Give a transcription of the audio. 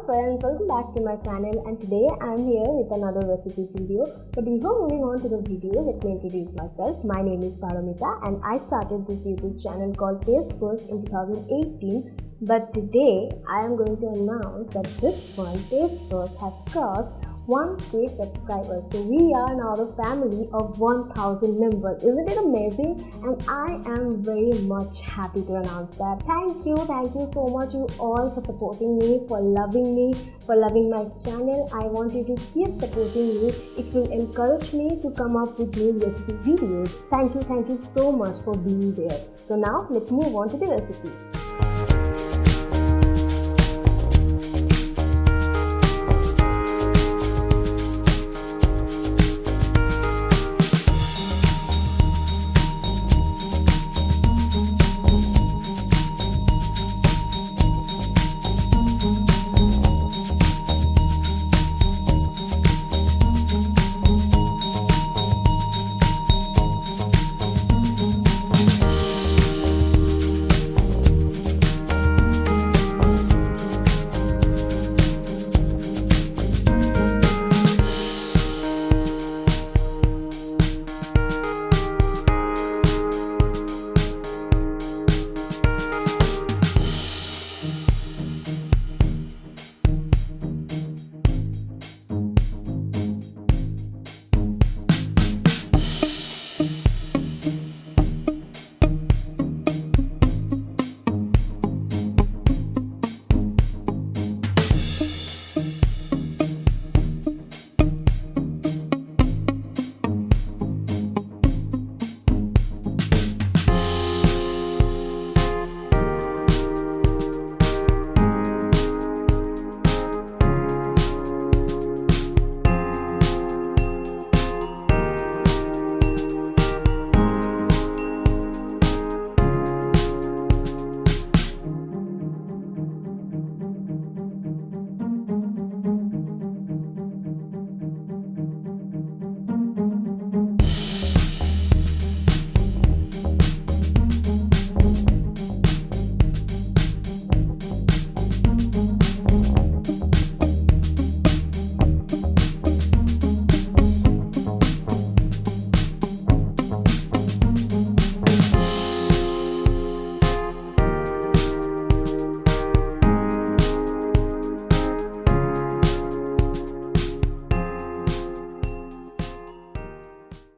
friends, welcome back to my channel, and today I am here with another recipe video. But before moving on to the video, let me introduce myself. My name is Paramita and I started this YouTube channel called Taste First in 2018. But today I am going to announce that this one, Taste First, has crossed 1K subscribers. So we are now the family of 1000 members. Isn't it amazing? And I am very much happy to announce that. Thank you so much you all for supporting me, for loving my channel. I want you to keep supporting me. It will encourage me to come up with new recipe videos. Thank you so much for being there. So now let's move on to the recipe.